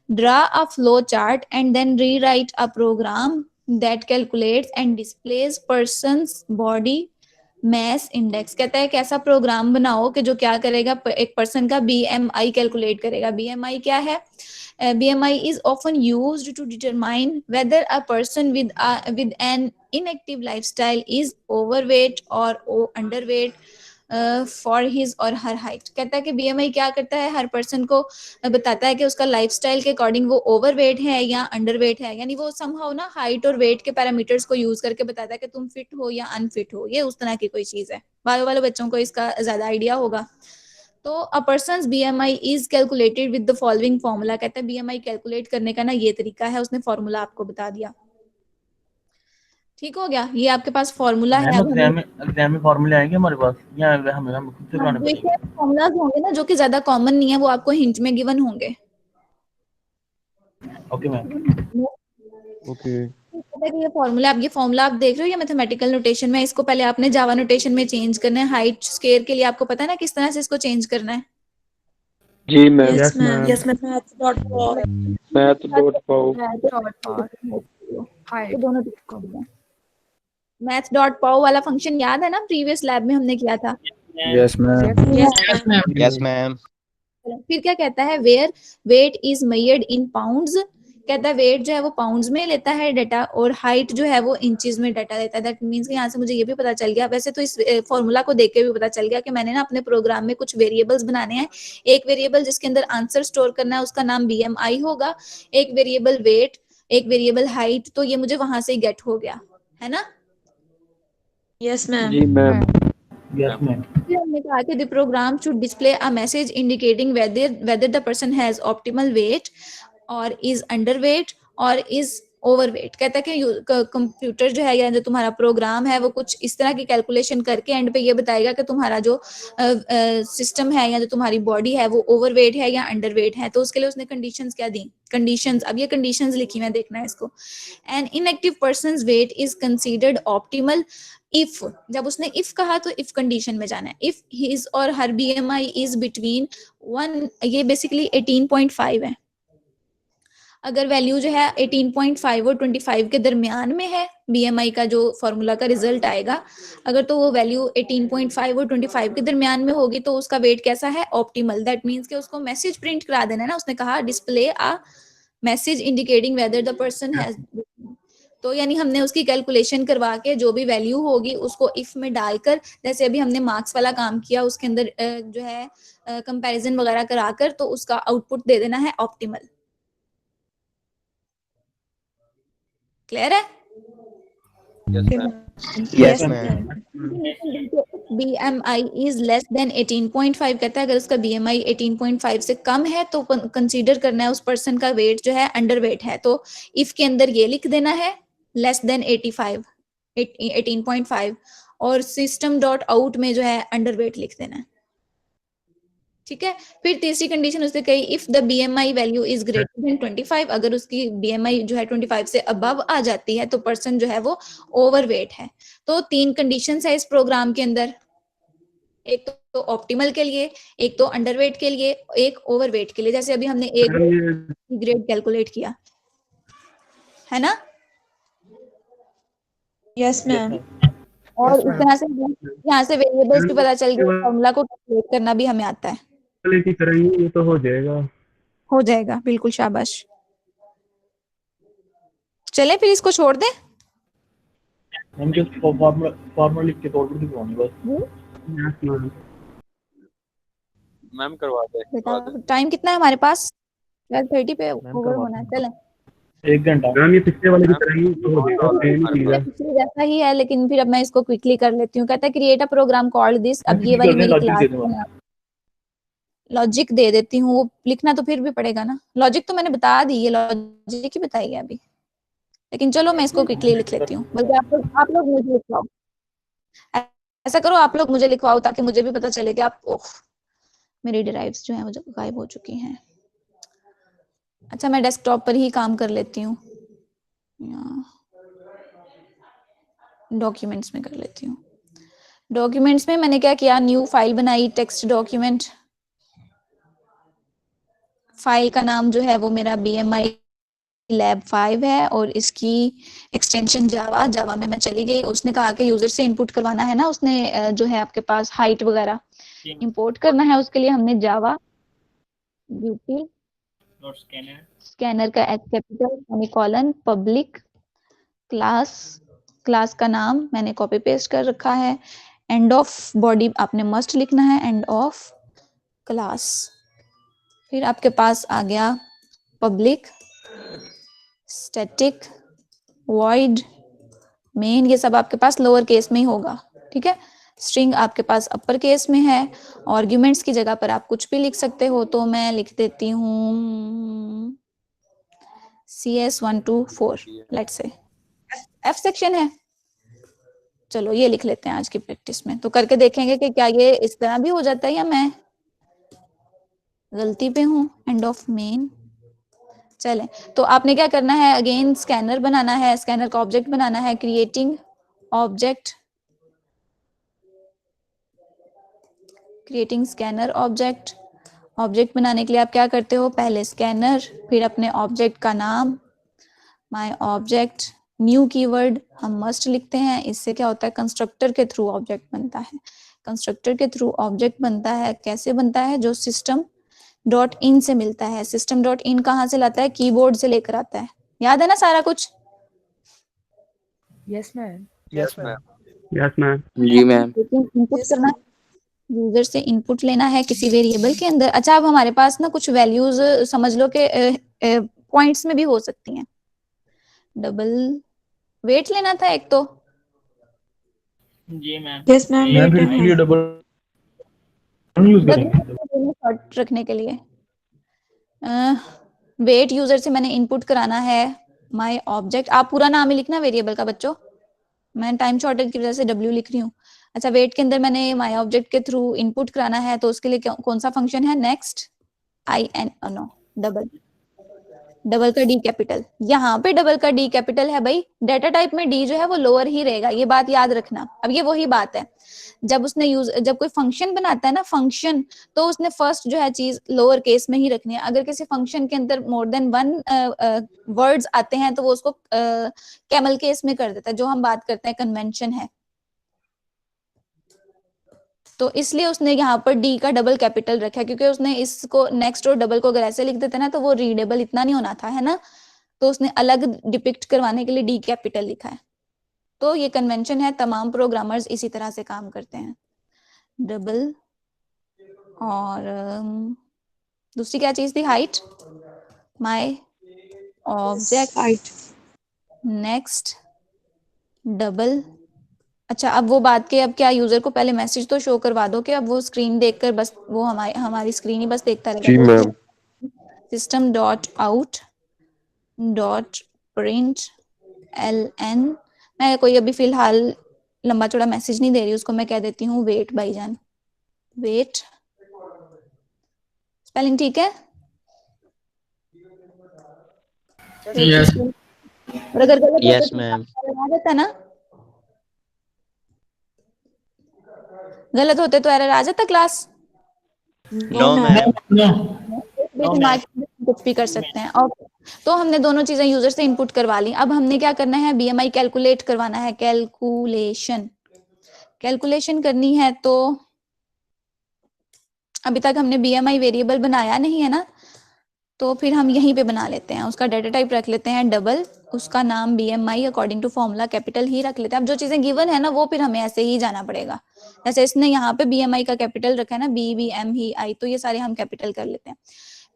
Draw a flow chart and then rewrite a program that calculates and displays person's body mass index. कहता है कैसा programme बनाओ कि जो क्या करेगा, एक पर्सन का BMI कैलकुलेट करेगा. BMI क्या है? BMI is often used to determine whether a person with an inactive lifestyle is overweight or underweight for his or her height. कहता है कि BMI क्या करता है, हर पर्सन को बताता है कि उसका लाइफस्टाइल के अकॉर्डिंग वो ओवरवेट है या अंडरवेट है. यानी वो समहाउ ना हाइट और वेट के पैरामीटर्स को यूज करके बताता है कि तुम फिट हो या अनफिट हो. ये उस तरह की कोई चीज है. बायो वाले बच्चों को इसका ज्यादा आइडिया होगा. तो a person's BMI is calculated with the following formula. कहता है BMI कैलकुलेट करने का ना ये तरीका है. उसने फॉर्मूला आपको बता दिया. ठीक हो गया. ये आपके पास फॉर्मूला है. एग्जाम में फॉर्मूले आएंगे हमारे पास या हमें खुद से बनाने पड़ेंगे? फॉर्मूलाज होंगे ना जो कि ज्यादा कॉमन नहीं है, वो आपको हिंट में गिवन होंगे. Okay ma'am. ओके. ये फॉर्मूला आप देख रहे हो ये मैथमेटिकल नोटेशन में. इसको पहले आपने जावा नोटेशन में चेंज करना है. हाइट स्क्वायर के लिए आपको पता है ना किस तरह से इसको चेंज करना है. जी ma'am. Yes ma'am. Yes ma'am. math.pow वाला फंक्शन याद है ना, प्रीवियस लैब में हमने किया था. Yes ma'am. Yes ma'am. फिर क्या कहता है, where weight is measured in pounds. कहता है वेट जो है वो पाउंड्स में लेता है डाटा और हाइट जो है वो इंचेस में डाटा लेता है. दैट मींस कि यहाँ से मुझे ये भी पता चल गया. वैसे तो इस फॉर्मूला को देख के भी पता चल गया कि मैंने ना अपने प्रोग्राम में कुछ वेरिएबल्स बनाने हैं. एक वेरिएबल जिसके अंदर आंसर स्टोर करना है उसका नाम BMI होगा. एक वेरिएबल वेट, एक वेरिएबल हाइट. तो ये मुझे वहां से गेट हो गया है ना. Yes ma'am. जी मैम. Yes ma'am. फिर हमने कहा कि the program should display a message indicating whether the person has optimal weight or is underweight or is overweight. कहता है कि कंप्यूटर जो है या जो तुम्हारा प्रोग्राम है वो कुछ इस तरह की कैलकुलेशन करके एंड पे ये बताएगा कि तुम्हारा जो सिस्टम है या जो तुम्हारी बॉडी है वो ओवरवेट है या अंडरवेट है. तो उसके लिए उसने कंडीशंस क्या दी, कंडीशंस. अब ये कंडीशंस लिखी हुई है, देखना है इसको. An inactive person's weight is considered optimal if. जब उसने इफ कहा तो इफ कंडीशन में जाना है. इफ हिज और हर BMI इज बिटवीन 1, ये बेसिकली 18.5 है. अगर वैल्यू जो है 18.5 और 25 के दरमियान में है, BMI का जो फॉर्मूला का रिजल्ट आएगा, अगर तो वो वैल्यू 18.5 और 25 के दरमियान में होगी तो उसका वेट कैसा है, ऑप्टिमल. दैट मींस कि उसको मैसेज प्रिंट करा देना है ना. उसने कहा display a message indicating whether the person has. तो यानी हमने उसकी कैलकुलेशन करवा के जो भी वैल्यू होगी उसको इफ में डालकर, जैसे अभी हमने मार्क्स वाला काम किया उसके अंदर जो है कंपैरिजन वगैरह कराकर, तो उसका आउटपुट दे देना है ऑप्टिमल. क्लियर है? Yes ma'am. BMI is less than 18.5. कहता है अगर उसका BMI 18.5 से कम है तो कंसीडर करना है उस पर्सन का वेट जो है अंडरवेट है. तो इफ के अंदर ये लिख देना है लेस देन 18.5 और सिस्टम डॉट आउट में जो है अंडरवेट लिख देना है. ठीक है. फिर तीसरी कंडीशन उसने कही, if the BMI value is greater than 25. अगर उसकी BMI जो है 25 से अबव आ जाती है तो पर्सन जो है वो ओवरवेट है. तो 3 कंडीशंस है इस प्रोग्राम के अंदर. एक तो ऑप्टिमल के लिए, एक तो अंडरवेट के लिए, एक ओवरवेट के लिए. जैसे अभी हमने एक ग्रेड कैलकुलेट किया है ना. Yes ma'am. और इस तरह से यहाँ से वेरिएबल्स भी पता चल गया, फॉर्मूला को कैलकुलेट करना भी हमें आता है. की तरह ही ये तो हो जाएगा. हो जाएगा बिल्कुल. शाबाश. चले फिर इसको छोड़ दे. हम जो फॉर्मूला लिख के तौर पर दिखाऊंगी बस. मैम करवा दे. बेटा टाइम कितना है हमारे पास? 12:30 पे ओवर होना है. चलें 1 घंटा. मैम ये पिछले वाले की तरह ही तो हो जाएगा. सेम चीज है. पिछले जैसा ही है, लेकिन फिर अब मैं इसको क्विकली कर लेती हूँ. कहता है create a program called this. अब ये वाली मेरी क्लास लॉजिक दे देती हूँ. वो लिखना तो फिर भी पड़ेगा ना. लॉजिक तो मैंने बता दी, ये लॉजिक ही बताई है अभी, लेकिन चलो मैं इसको क्विकली लिख लेती हूँ. बल्कि आप लोग मुझे लिखवाओ. ऐसा करो आप लोग मुझे लिखवाओ ताकि मुझे भी पता चले कि आप मेरी डिराइव्स जो है वो गायब हो चुकी हैं. अच्छा मैं डेस्कटॉप पर ही काम कर लेती हूँ, डॉक्यूमेंट्स में कर लेती हूँ. डॉक्यूमेंट्स में मैंने क्या किया, न्यू फाइल बनाई, टेक्स्ट डॉक्यूमेंट. फाइल का नाम जो है वो मेरा BMI लैब 5 है और इसकी एक्सटेंशन जावा में मैं चली गई। उसने कहा कि यूजर से इनपुट करवाना है ना, उसने जो है आपके पास हाइट वगैरह इंपोर्ट करना है, उसके लिए हमने जावा ब्यूटी स्कैनर का H capital semicolon public class का नाम मैंने कॉपी पेस्ट कर रखा है, एंड ऑफ बॉडी आपने मस्ट लिखना है, एंड ऑफ क्लास। फिर आपके पास आ गया पब्लिक स्टैटिक वॉइड मेन, ये सब आपके पास लोअर केस में ही होगा, ठीक है। स्ट्रिंग आपके पास अपर केस में है, आर्ग्यूमेंट्स की जगह पर आप कुछ भी लिख सकते हो, तो मैं लिख देती हूँ CS124 let's say. F section है, चलो ये लिख लेते हैं आज की प्रैक्टिस में, तो करके देखेंगे कि क्या ये इस तरह भी हो जाता है या मैं गलती पे हूँ। एंड ऑफ मेन, चलें तो आपने क्या करना है, अगेन स्कैनर बनाना है, स्कैनर का ऑब्जेक्ट बनाना है, creating object, creating scanner object. Object बनाने के लिए आप क्या करते हो, पहले स्कैनर, फिर अपने ऑब्जेक्ट का नाम, माय ऑब्जेक्ट, न्यू कीवर्ड हम मस्ट लिखते हैं। इससे क्या होता है, कंस्ट्रक्टर के थ्रू ऑब्जेक्ट बनता है, कंस्ट्रक्टर के थ्रू ऑब्जेक्ट बनता है। कैसे बनता है, जो सिस्टम डॉट इन से मिलता है। सिस्टम डॉट इन कहाँ से लाता है, कीबोर्ड से लेकर आता है, याद है ना सारा कुछ। Yes, ma'am. Yes, ma'am. Yes ma'am. जी मैम। इनपुट Yes, करना, यूजर से इनपुट लेना है किसी वेरिएबल के अंदर। अच्छा, अब हमारे पास ना कुछ वैल्यूज समझ लो कि पॉइंट्स में भी हो सकती हैं। डबल वेट लेना था एक तो, जी मैम। Yes, ma'am. मैं फिर Wait, इसके लिए डबल यूज करेंगे। शॉर्ट रखने के लिए वेट यूजर से मैंने इनपुट कराना है माय ऑब्जेक्ट। आप पूरा नाम ही लिखना वेरिएबल का बच्चों, मैं टाइम शॉर्टेज की वजह से W लिख रही हूँ। अच्छा, वेट के अंदर मैंने माय ऑब्जेक्ट के थ्रू इनपुट कराना है, तो उसके लिए कौन सा फंक्शन है, नेक्स्ट नो डबल का D कैपिटल, यहाँ पे डबल का D कैपिटल है भाई। डेटा टाइप में D जो है वो लोअर ही रहेगा, ये बात याद रखना। अब ये वही बात है, जब कोई फंक्शन बनाता है ना फंक्शन, तो उसने फर्स्ट जो है चीज लोअर केस में ही रखनी है। अगर किसी फंक्शन के अंदर मोर देन वन वर्ड्स आते हैं तो वो उसको कैमल केस में कर देता है, जो हम बात करते हैं कन्वेंशन है। तो इसलिए उसने यहाँ पर D का डबल कैपिटल रखा है, क्योंकि उसने इसको नेक्स्ट और डबल को अगर ऐसे लिख देते ना तो वो रीडेबल इतना नहीं होना था, है ना। तो उसने अलग डिपिक्ट करवाने के लिए D कैपिटल लिखा है। तो ये कन्वेंशन है, तमाम प्रोग्रामर्स इसी तरह से काम करते हैं, डबल। और दूसरी क्या चीज थी, height, my object Height. Next double. अच्छा, अब वो बात के, अब क्या यूजर को पहले मैसेज तो शो करवा दो कि अब वो स्क्रीन देखकर बस वो हमारी स्क्रीन ही बस देखता जी रहेगा। Ma'am. System dot out dot print LN, मैं कोई अभी फिलहाल लंबा चौड़ा मैसेज नहीं दे रही, उसको मैं कह देती हूँ वेट भाईजान, वेट। स्पेलिंग ठीक है, यस। और अगर गलत होता Yes, तो ma'am. आ जाता ना, गलत होते तो एरर आ जाता class. No, No, ma'am. ma'am. कुछ भी कर सकते हैं। और तो हमने दोनों चीजें यूजर से इनपुट करवा ली। अब हमने क्या करना है, BMI कैलकुलेट करवाना है, कैलकुलेशन करनी है। तो अभी तक हमने BMI वेरिएबल बनाया नहीं है ना, तो फिर हम यहीं पे बना लेते हैं। उसका डेटा टाइप रख लेते हैं डबल, उसका नाम BMI according to formula capital ही रख लेते हैं। अब जो चीजें गिवन है ना वो फिर हमें ऐसे ही जाना पड़ेगा। जैसे इसने यहाँ पे BMI का कैपिटल रखा है ना, BBM ही I, तो ये सारे हम कैपिटल कर लेते हैं।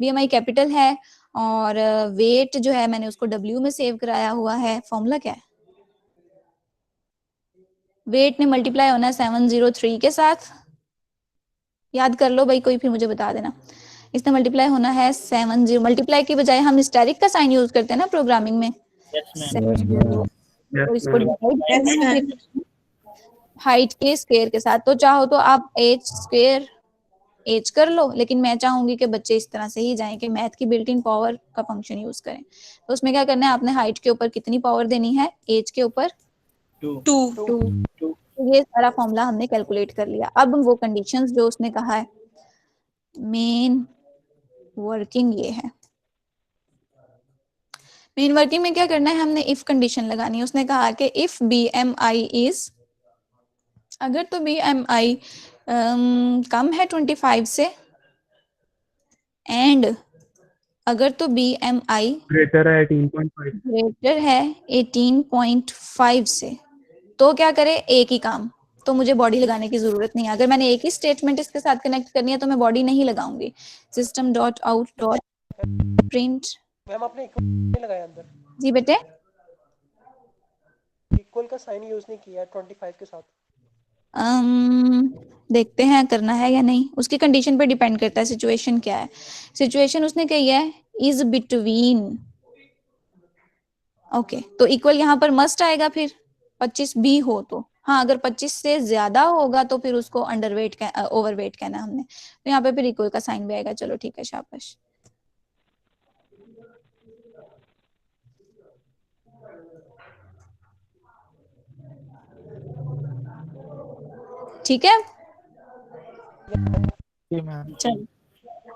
BMI कैपिटल है, और वेट जो है मैंने उसको W में सेव कराया हुआ है। फॉर्मूला क्या है, वेट ने मल्टीप्लाई होना है 703 के साथ, याद कर लो भाई, कोई फिर मुझे बता देना। इसने मल्टीप्लाई होना है 70, मल्टीप्लाई की बजाय हम स्टेरिक का साइन यूज करते हैं ना प्रोग्रामिंग में। तो इसको डिवाइड करना Yes, है ma'am. फिर हाइट के स्क्वायर के साथ। तो चाहो तो आप H कर लो, लेकिन मैं चाहूंगी कि बच्चे इस तरह से ही जाएं कि मैथ की बिल्ट इन पावर का फंक्शन यूज करें। तो उसमें क्या करना है, आपने हाइट के ऊपर कितनी पावर देनी है, H के ऊपर 2. 2। तो ये सारा फॉर्मूला हमने कैलकुलेट कर लिया। अब वो कंडीशंस जो उसने कहा है, मेन वर्किंग ये है। मेन वर्किंग में क्या करना है, हमने इफ कंडीशन लगानी है। उसने कहा कि इफ BMI इज, अगर तो BMI कम है 25 से, एंड अगर तो BMI ग्रेटर है 18.5। ग्रेटर है 18.5 से, तो क्या करे, एक ही काम, तो मुझे बॉडी लगाने की जरूरत नहीं है। अगर मैंने एक ही स्टेटमेंट इसके साथ कनेक्ट करनी है तो मैं बॉडी नहीं लगाऊंगी। System dot out dot print. Ma'am आपने इक्वल नहीं लगाया अंदर, जी बेटे, इक्वल का साइन यूज नहीं किया है 25 के साथ। देखते हैं करना है या नहीं, उसकी कंडीशन पे डिपेंड करता है, सिचुएशन क्या है। सिचुएशन उसने कही है इज बिटवीन, ओके, तो इक्वल यहाँ पर मस्ट आएगा फिर 25 भी हो तो। हाँ, अगर 25 से ज्यादा होगा तो फिर उसको अंडरवेट ओवरवेट कहना हमने, तो यहाँ पे फिर इक्वल का साइन भी आएगा। चलो ठीक है, शाबाश। ठीक है, जी मैम। चलो।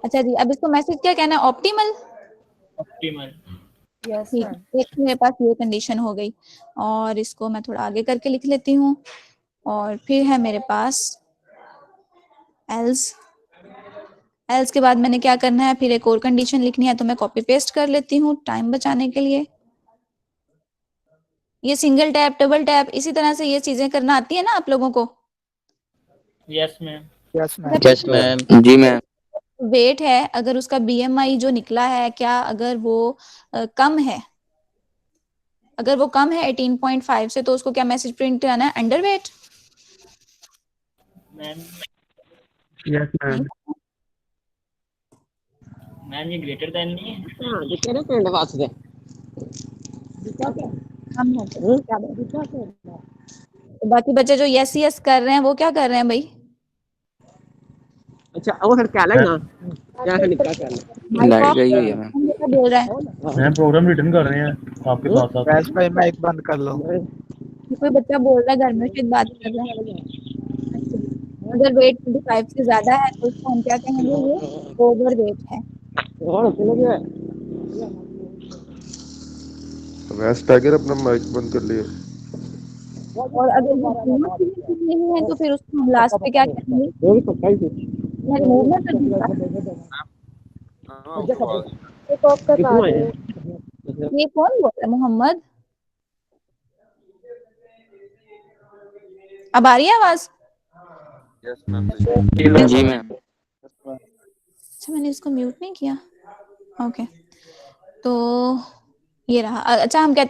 अच्छा जी, अब इसको मैसेज क्या कहना है, ऑप्टिमल। ऑप्टिमल। ठीक है, एक मेरे पास ये कंडीशन हो गई, और इसको मैं थोड़ा आगे करके लिख लेती हूँ। और फिर है मेरे पास एल्स। एल्स के बाद मैंने क्या करना है, फिर एक और कंडीशन लिखनी है, तो मैं कॉपी पेस्ट कर लेती हूँ टाइम बचाने के लिए। ये सिंगल टैप, डबल टैप, इसी तरह से ये चीजें करना आती है ना आप लोगों को। Yes ma'am. Yes, ma'am. जी मैम। वेट है, अगर उसका BMI जो निकला है, क्या अगर वो कम है, अगर वो कम है 18.5 से, तो उसको क्या मैसेज प्रिंट करना है, underweight. Ma'am yes ma'am. Ma'am ये ग्रेटर देन नहीं है। कम है तो क्या बोले? तो बाकी बच्चे जो यस यस कर रहे हैं वो क्या कर रहे हैं भाई? अच्छा वो हर क्या ना क्या है निकला क्या लाइट गई हुई है मैम। क्या बोल रहा है? मैम प्रोग्राम रिटर्न कर रहे हैं आपके साथ साथ। वैस भाई माइक बंद कर लो। कोई बच्चा बोल रहा है घर में, शायद बात कर रहा है। अच्छा, अगर वेट 25 से ज्यादा है तो उसको हम क्या कहेंगे, ये ओवर वेट है। और चलो गया वैस टाइगर अपना माइक बंद कर लिया। और अगर वो तीनों चीजें ठीक नहीं है तो फिर उसको हम लास्ट पे क्या कहेंगे, वो भी पक्का ही मैं रिमूव ना कर दूंगा। एक ऑफ कर कितना है ये कौन बोल रहा है, मोहम्मद? अब आ रही है आवाज? जी मैम। अच्छा, मैंने इसको म्यूट नहीं किया। ओके, तो ये रहा। अच्छा, हम कहते